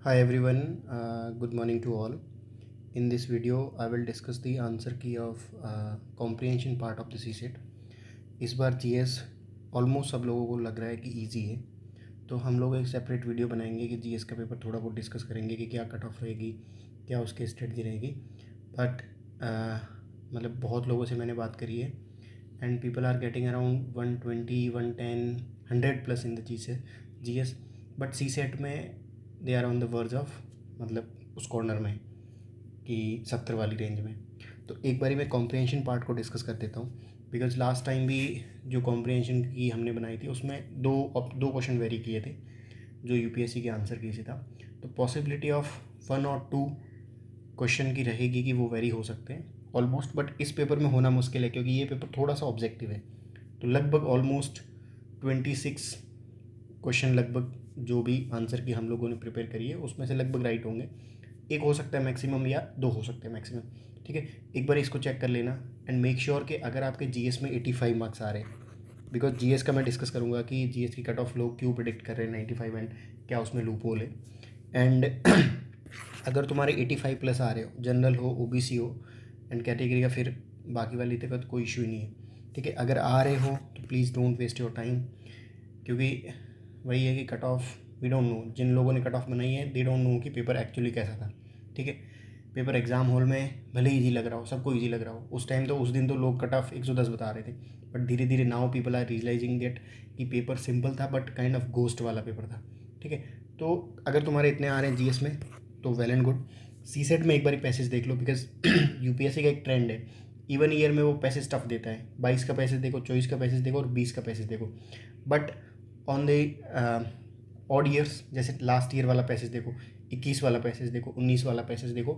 Hi everyone, good morning to all. In this video, I will discuss the answer key of comprehension part of the CSET. इस बार GS almost सब लोगों को लग रहा है कि इजी है, तो हम लोग एक सेपरेट वीडियो बनाएंगे कि जीएस का पेपर थोड़ा बहुत डिस्कस करेंगे कि क्या कट ऑफ रहेगी, क्या उसकी स्ट्रेटजी रहेगी. बट मतलब बहुत लोगों से मैंने बात करी है and people are getting around 120, 110, 100 plus in the GS. But CSAT में they are on the verge of मतलब उस कॉर्नर में कि 70 वाली रेंज में. तो एक बारी मैं कॉम्प्रिहेंशन पार्ट को डिस्कस कर देता हूँ, बिकॉज लास्ट टाइम भी जो कॉम्प्रिहेंशन की हमने बनाई थी उसमें दो क्वेश्चन वेरी किए थे जो यूपीएससी के आंसर की से था. तो पॉसिबिलिटी ऑफ 1 और 2 क्वेश्चन की रहेगी कि वो वेरी हो सकते हैं ऑलमोस्ट. बट इस पेपर में होना मुश्किल है क्योंकि ये पेपर थोड़ा सा ऑब्जेक्टिव है. तो लगभग ऑलमोस्ट 26 क्वेश्चन लगभग जो भी आंसर की हम लोगों ने प्रिपेयर करी है उसमें से लगभग राइट होंगे. एक हो सकता है मैक्सिमम या 2 हो सकते हैं मैक्सिमम. ठीक है, एक बार इसको चेक कर लेना एंड मेक श्योर कि अगर आपके जीएस में 85 मार्क्स आ रहे हैं, बिकॉज जीएस का मैं डिस्कस करूँगा कि जीएस की कट ऑफ लोग क्यों प्रिडिक्ट कर रहे हैं 95 एंड क्या उसमें लूप होल है. एंड अगर तुम्हारे 85 प्लस आ रहे हो, जनरल हो, ओबीसी हो एंड कैटेगरी का, फिर बाकी वाली तक तो कोई इशू ही नहीं है. ठीक है, अगर आ रहे हो तो please don't waste your time, क्योंकि वही है कि cut off we don't know. जिन लोगों ने कट ऑफ बनाई है दे डोंट नो कि पेपर एक्चुअली कैसा था. ठीक है, पेपर एग्ज़ाम हॉल में भले ईजी लग रहा हो, सबको ईजी लग रहा हो, उस टाइम तो उस दिन तो लोग कट ऑफ 110 बता रहे थे. बट धीरे धीरे now people are realising that कि पेपर सिंपल था बट काइंड ऑफ गोस्ट वाला पेपर था. ठीक है, तो अगर तुम्हारे इतने आ रहे हैं जीएस में तो well and good. CSAT में एक बार पैसेज देख लो, बिकॉज यूपीएससी का एक ट्रेंड है, इवन ईयर में वो पैसेज टफ देता है. 22 का पैसेज देखो, 24 का पैसेज देखो और 20 का पैसेज देखो. But on the odd years, जैसे लास्ट ईयर वाला पैसेज देखो, 21 वाला पैसेज देखो, 19 वाला पैसेज देखो,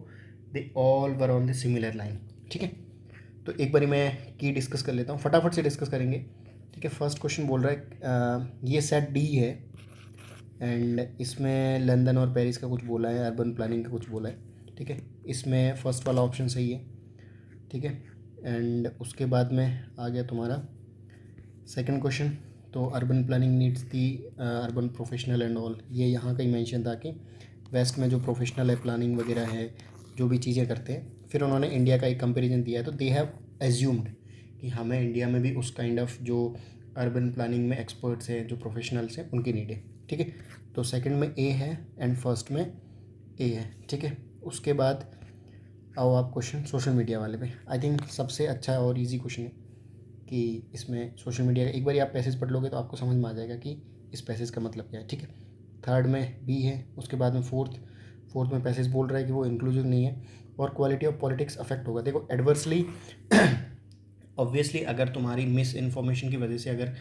they all were on the similar line. ठीक है, तो एक बारी मैं की डिस्कस कर लेता हूँ, फटाफट से डिस्कस करेंगे. ठीक है, फर्स्ट क्वेश्चन बोल रहा है ये सेट डी है एंड इसमें लंदन और पेरिस का कुछ बोला है, अर्बन प्लानिंग का कुछ बोला है. ठीक है, इसमें फर्स्ट वाला ऑप्शन सही है. ठीक है, एंड उसके बाद में आ गया तुम्हारा सेकंड क्वेश्चन. तो urban planning needs the urban professional and all, ये यहाँ का ही मेंशन था कि वेस्ट में जो प्रोफेशनल है, प्लानिंग वगैरह है, जो भी चीज़ें करते हैं. फिर उन्होंने इंडिया का एक कंपैरिजन दिया है, तो दे हैव एज्यूम्ड कि हमें इंडिया में भी उस काइंड ऑफ जो अर्बन प्लानिंग में एक्सपर्ट्स हैं, जो प्रोफेशनल्स हैं, उनकी नीड है. ठीक है, तो सेकंड में ए है एंड फर्स्ट में ए है. ठीक है, उसके बाद आओ आप क्वेश्चन सोशल मीडिया वाले पे. आई थिंक सबसे अच्छा और इजी क्वेश्चन है कि इसमें सोशल मीडिया का एक बार आप पैसेज पढ़ लोगे तो आपको समझ में आ जाएगा कि इस पैसेज का मतलब क्या है. ठीक है, थर्ड में बी है, उसके बाद में फोर्थ में पैसेज बोल रहा है कि वो इंक्लूसिव नहीं है और क्वालिटी ऑफ पॉलिटिक्स अफेक्ट होगा. देखो एडवर्सली ऑब्वियसली अगर तुम्हारी मिस इन्फॉर्मेशन की वजह से अगर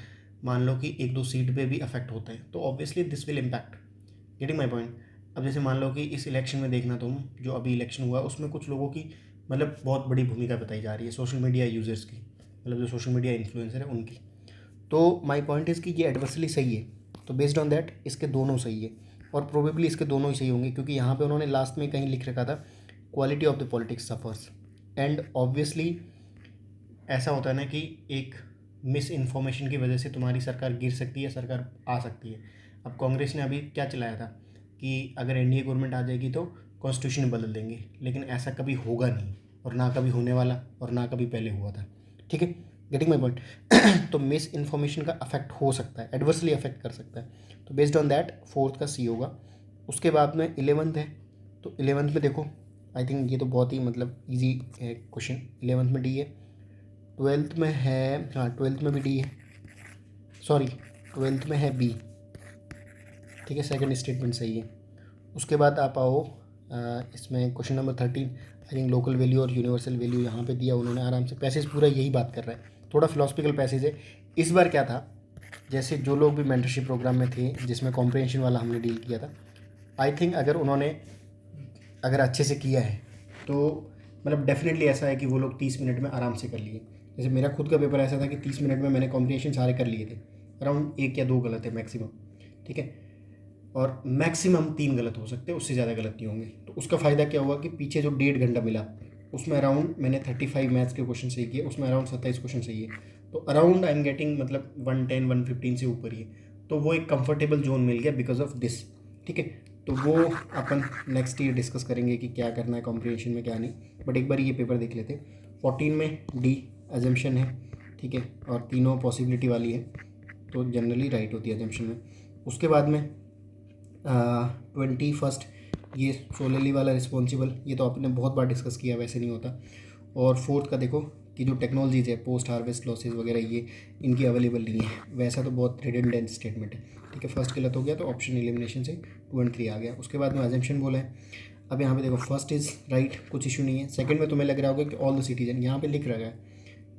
मान लो कि 1-2 सीट पे भी अफेक्ट होता है तो obviously this will impact. Getting my point. अब जैसे मान लो कि इस इलेक्शन में देखना तुम, जो अभी इलेक्शन हुआ उसमें कुछ लोगों की मतलब बहुत बड़ी भूमिका बताई जा रही है सोशल मीडिया यूज़र्स की, मतलब जो सोशल मीडिया इन्फ्लुएंसर है उनकी. तो माई पॉइंट इज़ कि ये एडवर्सली सही है, तो बेस्ड ऑन दैट इसके दोनों सही है और प्रोबेबली इसके दोनों ही सही होंगे, क्योंकि यहाँ पे उन्होंने लास्ट में कहीं लिख रखा था quality of the politics suffers. And obviously ऐसा होता है ना कि एक मिस इन्फॉर्मेशन की वजह से तुम्हारी सरकार गिर सकती है, सरकार आ सकती है. अब कांग्रेस ने अभी क्या चलाया था कि अगर एनडीए गवर्नमेंट आ जाएगी तो कॉन्स्टिट्यूशन बदल देंगे, लेकिन ऐसा कभी होगा नहीं और ना कभी होने वाला और ना कभी पहले हुआ था. ठीक है, गेटिंग माई पॉइंट. तो मिस इन्फॉर्मेशन का अफेक्ट हो सकता है, एडवर्सली अफेक्ट कर सकता है. तो बेस्ड ऑन दैट फोर्थ का सी होगा. उसके बाद में 11th है, तो 11th में देखो आई थिंक ये तो बहुत ही मतलब ईजी है क्वेश्चन. 11th में डी है, 12th में है, हाँ 12th में भी डी है, सॉरी 12th में है बी. ठीक है, सेकंड स्टेटमेंट सही है. उसके बाद आप आओ इसमें question number 13. I think local value और यूनिवर्सल वैल्यू यहाँ पे दिया उन्होंने आराम से. पैसेज पूरा यही बात कर रहा है, थोड़ा फिलोसफिकल पैसेज है. इस बार क्या था, जैसे जो लोग भी मेंटरशिप प्रोग्राम में थे जिसमें कॉम्प्रिहेंशन वाला हमने डील किया था, आई थिंक अगर उन्होंने अगर अच्छे से किया है तो मतलब डेफिनेटली ऐसा है कि वो लोग 30 मिनट में आराम से कर लिए. जैसे मेरा खुद का पेपर ऐसा था कि 30 मिनट में मैंने कॉम्प्रिहेंशन सारे कर लिए थे, अराउंड 1 या 2 गलत है मैक्सिमम. ठीक है, और मैक्सिमम 3 गलत हो सकते हैं, उससे ज़्यादा गलत नहीं होंगे. तो उसका फ़ायदा क्या हुआ कि पीछे जो 1.5 घंटा मिला उसमें अराउंड मैंने 35 मैथ्स के क्वेश्चन सही किए, उसमें अराउंड 27 क्वेश्चन सही है. तो अराउंड आई एम गेटिंग मतलब 110, 115 से ऊपर ही है. तो वो एक कंफर्टेबल जोन मिल गया बिकॉज ऑफ दिस. ठीक है, तो वो अपन नेक्स्ट ईयर डिस्कस करेंगे कि क्या करना है कॉम्प्रिहेंशन में क्या नहीं, बट एक बार ये पेपर देख लेते। 14 में डी एजम्पशन है, ठीक है, और तीनों पॉसिबिलिटी वाली है, तो जनरली राइट होती है एजम्पशन में। उसके बाद में 21 ये सोलरली वाला रिस्पॉन्सिबल, ये तो आपने बहुत बार डिस्कस किया, वैसे नहीं होता। और 4 का देखो कि जो टेक्नोलॉजीज है पोस्ट हार्वेस्ट लॉसेज वगैरह ये इनकी अवेलेबल नहीं है, वैसा तो बहुत रिडंडेंट स्टेटमेंट है, ठीक है। फर्स्ट गलत हो गया तो ऑप्शन एलिमिनेशन से 2 और 3 आ गया। उसके बाद में अजम्पशन बोला है। अब यहाँ पे देखो फर्स्ट इज़ राइट, कुछ इशू नहीं है। सेकंड में तुम्हें लग रहा होगा कि ऑल द सिटीजन, यहाँ पे लिख रहा है,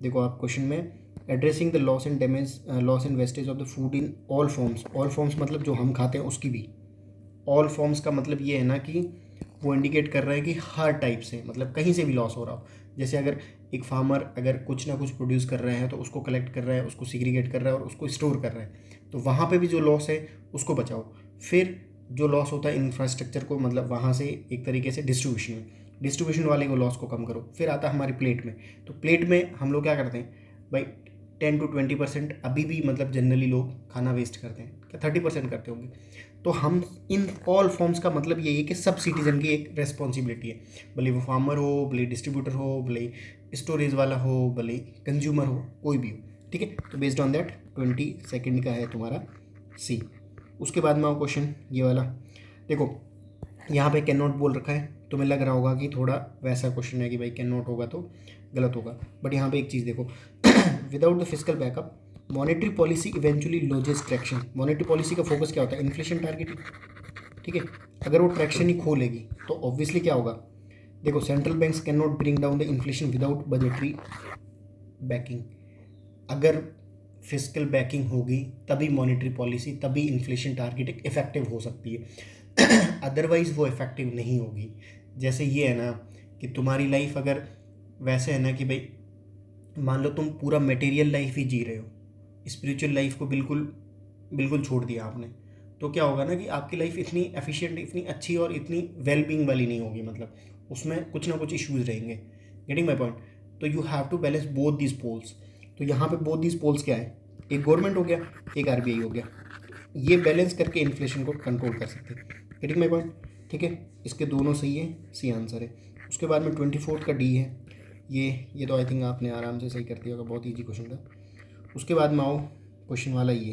देखो आप क्वेश्चन में addressing the loss and damage loss and wastage of the food in all forms. All forms मतलब जो हम खाते हैं उसकी भी, ऑल फॉर्म्स का मतलब ये है ना कि वो इंडिकेट कर रहा है कि हर टाइप से, मतलब कहीं से भी लॉस हो रहा हो। जैसे अगर एक फार्मर अगर कुछ ना कुछ प्रोड्यूस कर रहा है तो उसको कलेक्ट कर रहा है, उसको सिग्रीगेट कर रहा है और उसको स्टोर कर रहा है, तो वहाँ पे भी जो लॉस है उसको बचाओ। फिर जो लॉस होता है इंफ्रास्ट्रक्चर को, मतलब वहाँ से एक तरीके से डिस्ट्रीब्यूशन वाले को लॉस को कम करो। फिर आता है हमारी प्लेट में, तो प्लेट में हम लोग क्या करते हैं भाई, 10 to 20% अभी भी मतलब जनरली लोग खाना वेस्ट करते हैं, क्या 30% करते होंगे। तो हम इन ऑल फॉर्म्स का मतलब यही है कि सब सिटीजन की एक रेस्पॉन्सिबिलिटी है, भले वो फार्मर हो, भले डिस्ट्रीब्यूटर हो, भले स्टोरेज वाला हो, भले कंज्यूमर हो, कोई भी हो, ठीक है। तो बेस्ड ऑन दैट 22 का है तुम्हारा सी। उसके बाद में आओ क्वेश्चन ये वाला, देखो यहाँ पे कैन नॉट बोल रखा है, तुम्हें लग रहा होगा कि थोड़ा वैसा क्वेश्चन है कि भाई कैन नॉट होगा तो गलत होगा, बट यहाँ पे एक चीज़ देखो without the physical backup monetary policy eventually lodges traction. Monetary policy का फोकस क्या होता है, इन्फ्लेशन टारगेटिंग, ठीक है। अगर वो ट्रैक्शन ही खो लेगी तो ऑब्वियसली क्या होगा, देखो central banks can not bring down the inflation without budgetary banking. अगर फिजिकल बैकिंग होगी तभी मॉनेटरी पॉलिसी, तभी इन्फ्लेशन टारगेटिंग इफेक्टिव हो सकती है अदरवाइज वो इफेक्टिव नहीं होगी। जैसे ये है ना कि तुम्हारी लाइफ अगर वैसे है ना कि भाई मान लो तुम पूरा मटेरियल लाइफ ही जी रहे हो, स्पिरिचुअल लाइफ को बिल्कुल बिल्कुल छोड़ दिया आपने, तो क्या होगा ना कि आपकी लाइफ इतनी एफिशिएंट, इतनी अच्छी और इतनी वेल बींग वाली नहीं होगी, मतलब उसमें कुछ ना कुछ इश्यूज रहेंगे। Getting my point. तो you have to balance both these poles. तो यहाँ पे बोथ दीज पोल्स क्या है, एक गवर्नमेंट हो गया, एक आरबीआई हो गया, ये बैलेंस करके इन्फ्लेशन को कंट्रोल कर सकते हैं। गेटिंग माई पॉइंट, ठीक है। इसके दोनों सही है, सी आंसर है। उसके बाद में 24 का डी है, ये तो आई थिंक आपने आराम से सही कर दिया होगा, बहुत ईजी क्वेश्चन था। उसके बाद में आओ क्वेश्चन वाला ये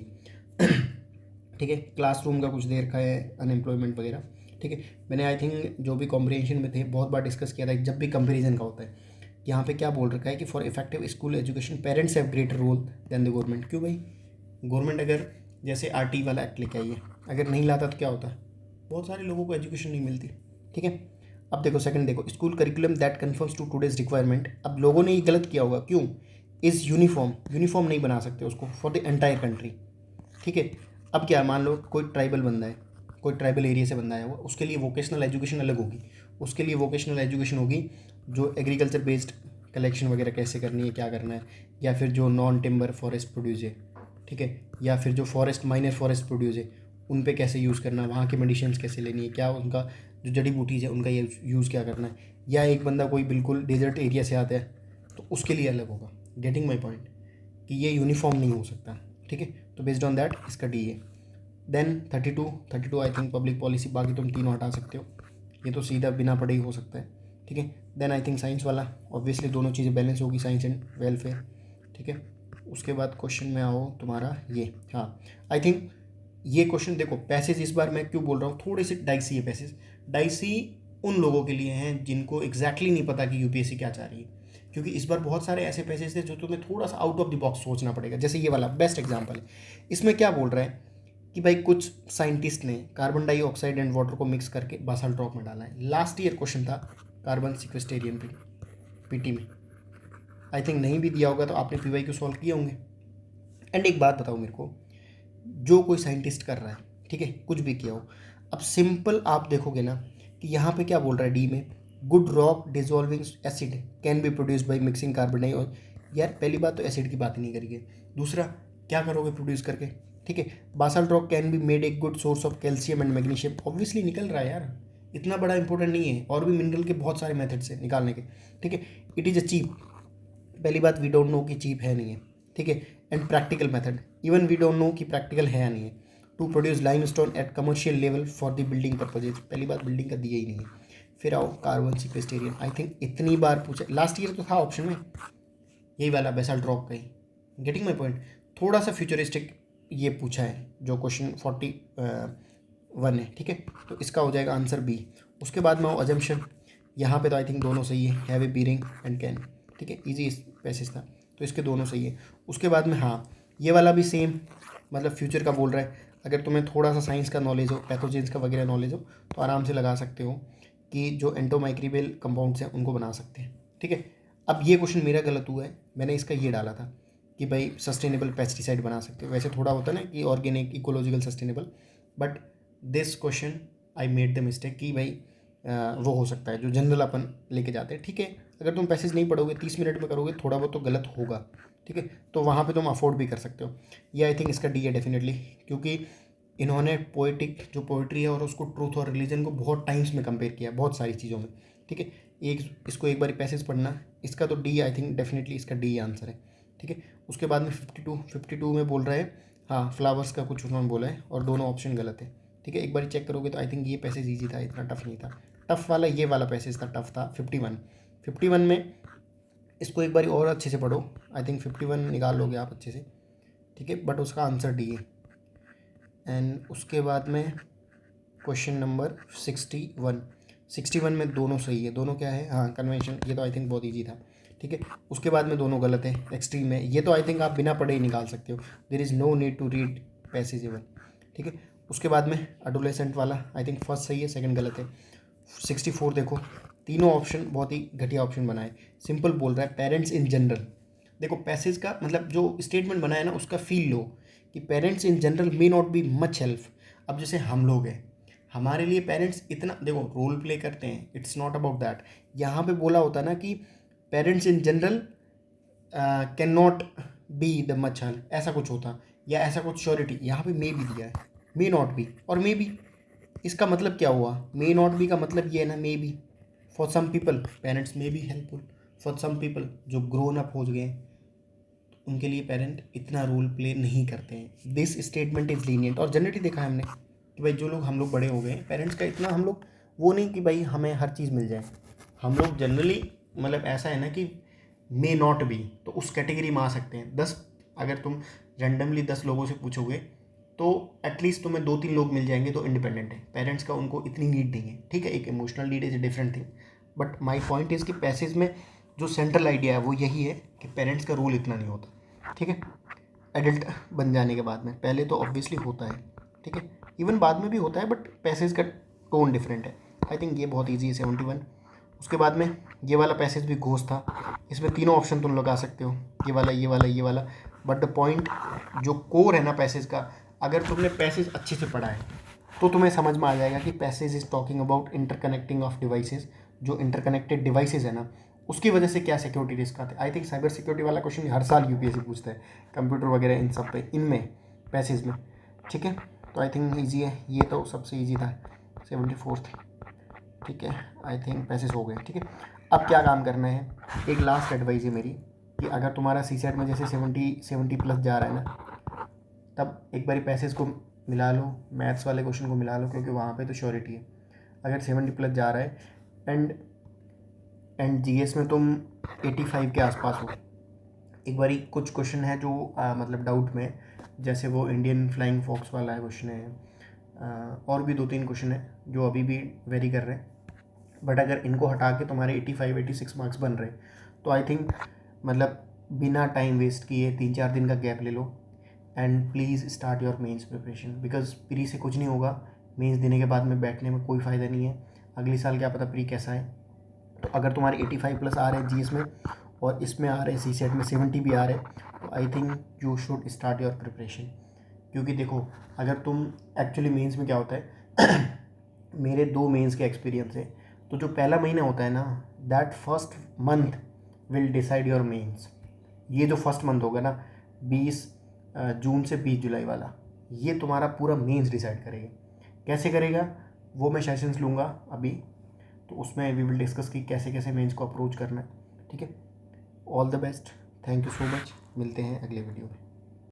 ठीक है, क्लासरूम का कुछ दे रखा है, अनएम्प्लॉयमेंट वगैरह, ठीक है। मैंने आई थिंक जो भी कॉम्प्रिहेंशन में थे बहुत बार डिस्कस किया था, जब भी कंपेरिजन का होता है यहाँ पे क्या बोल रखा है कि for effective school education parents have greater role than the government. क्यों भाई, गवर्नमेंट अगर जैसे RT वाला एक्ट लेके आई है, अगर नहीं लाता तो क्या होता, बहुत सारे लोगों को एजुकेशन नहीं मिलती, ठीक है। अब देखो सेकंड, देखो school curriculum that confirms to today's requirement. अब लोगों ने ये गलत किया होगा, क्यों, इज़ यूनिफॉर्म नहीं बना सकते उसको फॉर द एंटायर कंट्री, ठीक है। अब क्या, मान लो कोई ट्राइबल बंदा है, कोई ट्राइबल एरिया से बंदा आया हुआ, उसके लिए वोकेशनल एजुकेशन अलग होगी, उसके लिए वोकेशनल एजुकेशन होगी जो एग्रीकल्चर बेस्ड कलेक्शन वगैरह कैसे करनी है, क्या करना है, या फिर जो नॉन टिम्बर फॉरेस्ट प्रोड्यूस है, ठीक है, या फिर जो फॉरेस्ट माइनर फॉरेस्ट प्रोड्यूस है उन पे कैसे यूज़ करना है, वहाँ की मेडिसिन्स कैसे लेनी है, क्या उनका जो जड़ी बूटीज़ है उनका यूज़ क्या करना है, या एक बंदा कोई बिल्कुल डेजर्ट एरिया से आता है तो उसके लिए अलग होगा। गेटिंग माई पॉइंट, कि ये यूनिफॉर्म नहीं हो सकता, ठीक है। तो बेस्ड ऑन दैट इसका डी है। Then 32 I think public policy, बाकी तुम तीनों हटा सकते हो, ये तो सीधा बिना पढ़े ही हो सकता है, ठीक है। देन आई थिंक साइंस वाला, ऑब्वियसली दोनों चीज़ें बैलेंस होगी, साइंस एंड वेलफेयर, ठीक है। उसके बाद क्वेश्चन में आओ तुम्हारा ये, हाँ आई थिंक ये क्वेश्चन देखो, पैसेज इस बार मैं क्यों बोल रहा हूँ, थोड़े से डाइसी है पैसेज। डाइसी उन लोगों के लिए हैं जिनको एग्जैक्टली नहीं पता कि यूपीएससी क्या चाह रही है, क्योंकि इस बार बहुत सारे ऐसे पैसेज थे जो तुम्हें थोड़ा सा आउट ऑफ द बॉक्स सोचना पड़ेगा। जैसे ये वाला बेस्ट एग्जाम्पल है, इसमें क्या बोल रहा है कि भाई कुछ साइंटिस्ट ने कार्बन डाइऑक्साइड एंड वाटर को मिक्स करके बासाल्ट रॉक में डाला है। लास्ट ईयर क्वेश्चन था कार्बन सिक्वेस्टेरियन पीटी में, आई थिंक नहीं भी दिया होगा तो आपने पीवाई क्यू सॉल्व किए होंगे। एंड एक बात बताओ मेरे को, जो कोई साइंटिस्ट कर रहा है, ठीक है, कुछ भी किया हो, अब सिंपल आप देखोगे ना कि यहाँ पे क्या बोल रहा है डी में, good rock dissolving acid can be produced by mixing carbon dioxide. यार पहली बात तो एसिड की बात ही नहीं करिए, दूसरा क्या करोगे प्रोड्यूस करके, ठीक है। Basalt rock can be made a good source of calcium and magnesium, obviously निकल रहा है यार, इतना बड़ा इंपॉर्टेंट नहीं है, और भी मिनरल के बहुत सारे मेथड्स हैं निकालने के, ठीक है। इट इज़ अ चीप, पहली बात वी डोंट नो कि चीप है नहीं है, ठीक है। And practical method, even we don't know कि प्रैक्टिकल है या नहीं है। To produce limestone at commercial level for the building purposes. पहली बात बिल्डिंग का दिया ही नहीं है। फिर आओ कार्बन सिक्वेस्टेरियन, आई थिंक इतनी बार पूछा, लास्ट ईयर तो था ऑप्शन में यही वाला बेसाल्ट रॉक का ही। Getting my point. थोड़ा सा फ्यूचरिस्टिक ये पूछा है जो क्वेश्चन 41 है, ठीक है। तो इसका हो जाएगा आंसर बी। उसके बाद में अजम्पशन, यहाँ पे तो आई थिंक दोनों सही है, have a bearing and can, ठीक है, इजी पैसेज था तो इसके दोनों सही है। उसके बाद में हाँ ये वाला भी सेम, मतलब फ्यूचर का बोल रहा है। अगर तुम्हें थोड़ा सा साइंस का नॉलेज हो, पैथोजेंस का वगैरह नॉलेज हो तो आराम से लगा सकते हो कि जो एंडोमाइक्रोबियल कंपाउंड्स हैं उनको बना सकते हैं, ठीक है। अब ये क्वेश्चन मेरा गलत हुआ है, मैंने इसका ये डाला था कि भाई सस्टेनेबल पेस्टिसाइड बना सकते हो। वैसे थोड़ा होता है ना कि organic, ecological, sustainable, but this question I made the mistake कि भाई वो हो सकता है जो जनरल अपन लेके जाते हैं, ठीक है। अगर तुम पैसेज नहीं पढ़ोगे 30 मिनट में करोगे थोड़ा बहुत तो गलत होगा, ठीक है, तो वहाँ पे तुम अफोर्ड भी कर सकते हो। ये आई थिंक इसका डी है डेफिनेटली, क्योंकि इन्होंने पोइटिक जो पोइट्री है और उसको ट्रूथ और रिलीजन को बहुत टाइम्स में कंपेयर किया, बहुत सारी चीज़ों में, ठीक है। एक इसको एक बार पैसेज पढ़ना, इसका तो डी आई थिंक डेफिनेटली इसका डी आंसर है, ठीक है। उसके बाद में 52 में बोल रहा है हाँ फ्लावर्स का कुछ उन्होंने बोला है और दोनों ऑप्शन गलत है, ठीक है। एक बार चेक करोगे तो आई थिंक ये पैसेज ईजी था, इतना टफ नहीं था। टफ वाला ये वाला पैसेज था, टफ था 51 में। इसको एक बार और अच्छे से पढ़ो, आई थिंक 51 निकाल लोगे आप अच्छे से, ठीक है, बट उसका आंसर डी है। एंड उसके बाद में क्वेश्चन नंबर 61 में दोनों सही है। दोनों क्या है, हाँ कन्वेंशन, ये तो आई थिंक बहुत ईजी था, ठीक है। उसके बाद में दोनों गलत है, एक्सट्रीम में, ये तो आई थिंक आप बिना पढ़े ही निकाल सकते हो, there is no need to read passage even, ठीक है। उसके बाद में एडोलेसेंट वाला आई थिंक फर्स्ट सही है, सेकंड गलत है। 64 देखो, तीनों ऑप्शन बहुत ही घटिया ऑप्शन बनाए। सिंपल बोल रहा है पेरेंट्स इन जनरल। देखो पैसेज का मतलब जो स्टेटमेंट बनाया ना उसका फील लो कि parents in general may not be much help. अब जैसे हम लोग हैं, हमारे लिए पेरेंट्स इतना, देखो रोल प्ले करते हैं, इट्स नॉट अबाउट दैट। यहाँ पे बोला होता ना कि parents in general can not be the much help, ऐसा कुछ होता, या ऐसा कुछ श्योरिटी। यहाँ पे मे भी दिया है, मे नॉट बी और मे बी। इसका मतलब क्या हुआ, मे नॉट बी का मतलब ये है ना, may be for some people parents may be helpful, for some people जो ग्रोन अप हो गए उनके लिए पेरेंट इतना रोल प्ले नहीं करते हैं। This statement is lenient. और जनरली देखा है हमने कि भाई जो लोग हम लोग बड़े हो गए पेरेंट्स का इतना हम लोग वो नहीं कि भाई हमें हर चीज़ मिल जाए। हम लोग जनरली मतलब ऐसा है ना कि मे नॉट बी, तो उस कैटेगरी में आ सकते हैं। 10 अगर तुम रैंडमली 10 लोगों से पूछोगे तो एटलीस्ट तुम्हें 2-3 लोग मिल जाएंगे तो इंडिपेंडेंट है। पेरेंट्स का उनको इतनी नीड नहीं है, ठीक है। एक emotional need is a different thing, but my point is कि पैसेज में जो सेंट्रल आइडिया है वो यही है कि पेरेंट्स का रोल इतना नहीं होता, ठीक है। एडल्ट बन जाने के बाद में, पहले तो ऑब्वियसली होता है, ठीक है, इवन बाद में भी होता है, बट पैसेज का टोन डिफरेंट है। आई थिंक ये बहुत ईजी है 71। उसके बाद में ये वाला पैसेज भी घोष था, इसमें तीनों ऑप्शन तुम लगा सकते हो, ये वाला ये वाला ये वाला, बट द पॉइंट जो कोर है ना पैसेज का, अगर तुमने पैसेज अच्छे से पढ़ा है तो तुम्हें समझ में आ जाएगा कि passage is talking about interconnecting of devices. जो इंटरकनेक्टेड डिवाइसेज है ना उसकी वजह से क्या सिक्योरिटी रिस्क आते हैं। आई थिंक साइबर सिक्योरिटी वाला क्वेश्चन हर साल यूपीएससी पूछता है, कंप्यूटर वगैरह इन सब पे, इनमें पैसेज में, ठीक है। तो आई थिंक ईजी है, ये तो सबसे ईजी था 74th, ठीक है। आई थिंक पैसेज हो गए, ठीक है। अब क्या काम करना है, एक लास्ट एडवाइस है मेरी कि अगर तुम्हारा CSAT में जैसे 70+ जा रहा है ना, तब एक बार पैसेज को मिला लो, मैथ्स वाले क्वेश्चन को मिला लो, क्योंकि वहाँ पे तो श्योरिटी है। अगर 70+ जा रहा है एंड जीएस में तुम 85 के आसपास हो, एक बारी कुछ क्वेश्चन है जो मतलब डाउट में, जैसे वो इंडियन फ्लाइंग फॉक्स वाला है क्वेश्चन है, और भी 2-3 क्वेश्चन है जो अभी भी वेरी कर रहे हैं। बट अगर इनको हटा के तुम्हारे 85-86 मार्क्स बन रहे तो आई थिंक मतलब बिना टाइम वेस्ट किए 3-4 दिन का गैप ले लो and please start your mains preparation, because pre से कुछ नहीं होगा। मेंस देने के बाद में बैठने में कोई फ़ायदा नहीं है, अगले साल क्या पता प्री कैसा है। तो अगर तुम्हारे 85+ आ रहे हैं जीएस में और इसमें आ रहे हैं CSAT में 70 भी आ रहे हैं तो I think you should start your preparation. क्योंकि देखो अगर तुम एक्चुअली मेंस में क्या होता है मेरे 2 मेंस के एक्सपीरियंस है, तो जो पहला महीना होता है ना, that first month will decide your mains. ये जो फर्स्ट मंथ होगा ना 20 जून से 20 जुलाई वाला, ये तुम्हारा पूरा मेंस डिसाइड करेगा। कैसे करेगा वो मैं सेशंस लूँगा अभी, तो उसमें वी विल डिस्कस कि कैसे कैसे मेंस को अप्रोच करना है, ठीक है। All the best, thank you so much, मिलते हैं अगले वीडियो में।